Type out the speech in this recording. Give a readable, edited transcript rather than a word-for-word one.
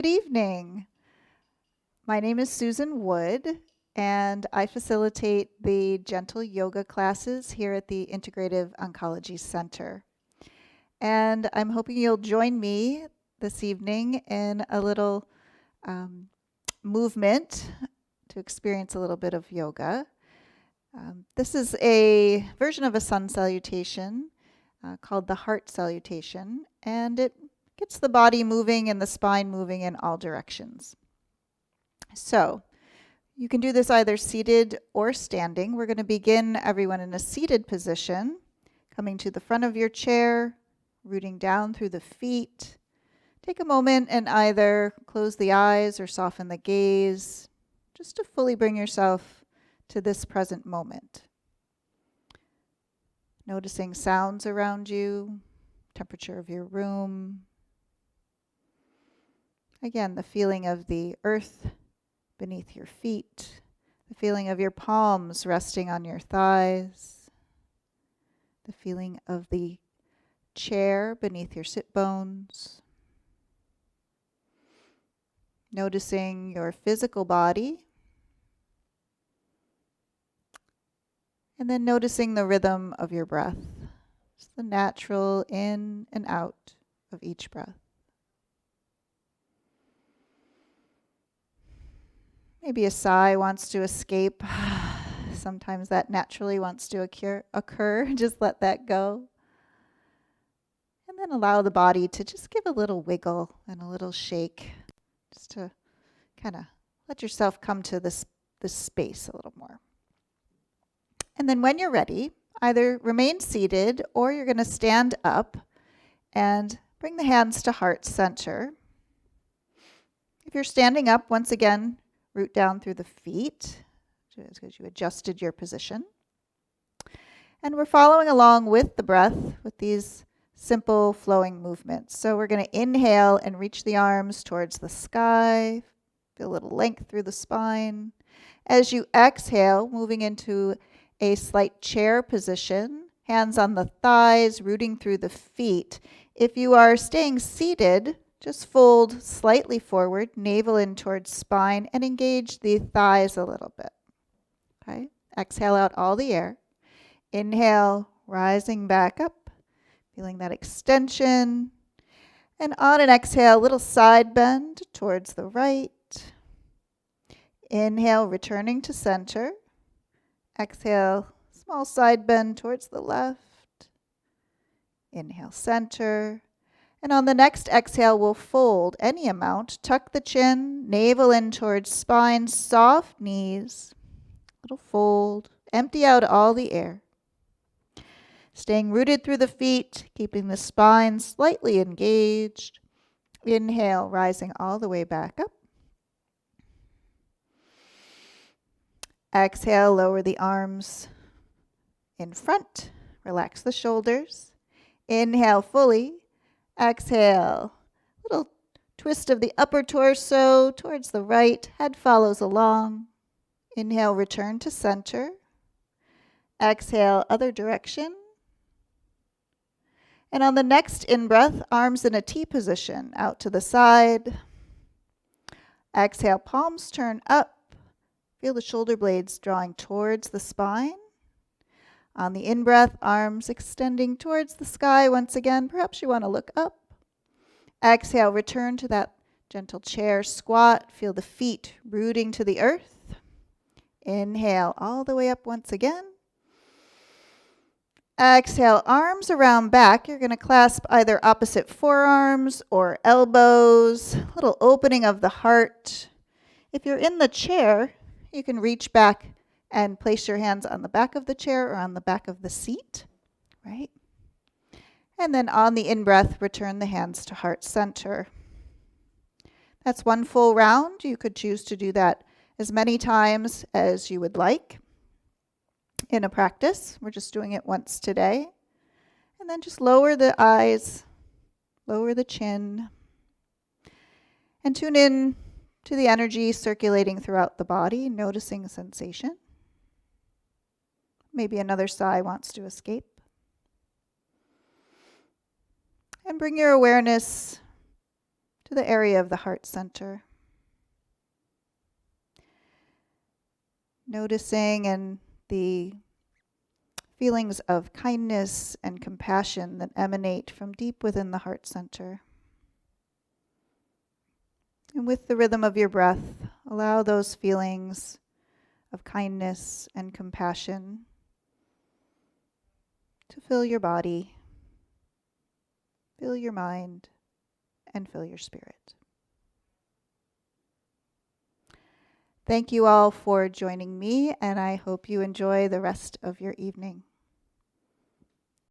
Good evening. My name is Susan Wood, and I facilitate the gentle yoga classes here at the Integrative Oncology Center. And I'm hoping you'll join me this evening in a little movement to experience a little bit of yoga. This is a version of a sun salutation called the heart salutation, and it gets the body moving and the spine moving in all directions. So you can do this either seated or standing. We're going to begin everyone in a seated position, coming to the front of your chair, rooting down through the feet. Take a moment and either close the eyes or soften the gaze, just to fully bring yourself to this present moment. Noticing sounds around you, temperature of your room. Again, the feeling of the earth beneath your feet, the feeling of your palms resting on your thighs, the feeling of the chair beneath your sit bones. Noticing your physical body, and then noticing the rhythm of your breath, just the natural in and out of each breath. Maybe a sigh wants to escape. Sometimes that naturally wants to occur. Just let that go. And then allow the body to just give a little wiggle and a little shake, just to kind of let yourself come to this space a little more. And then when you're ready, either remain seated or you're going to stand up and bring the hands to heart center. If you're standing up, once again, root down through the feet because you adjusted your position. And we're following along with the breath with these simple flowing movements. So we're going to inhale and reach the arms towards the sky. Feel a little length through the spine. As you exhale, moving into a slight chair position, hands on the thighs, rooting through the feet. If you are staying seated, just fold slightly forward, navel in towards spine, and engage the thighs a little bit. Okay? Exhale out all the air. Inhale, rising back up, feeling that extension. And on an exhale, little side bend towards the right. Inhale, returning to center. Exhale, small side bend towards the left. Inhale, center. And on the next exhale, we'll fold any amount. Tuck the chin, navel in towards spine, soft knees. Little fold. Empty out all the air. Staying rooted through the feet, keeping the spine slightly engaged. Inhale, rising all the way back up. Exhale, lower the arms in front. Relax the shoulders. Inhale fully. Exhale, little twist of the upper torso towards the right, head follows along. Inhale, return to center. Exhale, other direction. And on the next in-breath, arms in a T position, out to the side. Exhale, palms turn up. Feel the shoulder blades drawing towards the spine. On the in-breath, arms extending towards the sky once again. Perhaps you want to look up. Exhale, return to that gentle chair squat. Feel the feet rooting to the earth. Inhale, all the way up once again. Exhale, arms around back. You're going to clasp either opposite forearms or elbows. Little opening of the heart. If you're in the chair, you can reach back and place your hands on the back of the chair or on the back of the seat, right? And then on the in-breath, return the hands to heart center. That's one full round. You could choose to do that as many times as you would like in a practice. We're just doing it once today. And then just lower the eyes, lower the chin, and tune in to the energy circulating throughout the body, noticing sensation. Maybe another sigh wants to escape. And bring your awareness to the area of the heart center. Noticing and the feelings of kindness and compassion that emanate from deep within the heart center. And with the rhythm of your breath, allow those feelings of kindness and compassion to fill your body, fill your mind, and fill your spirit. Thank you all for joining me, and I hope you enjoy the rest of your evening.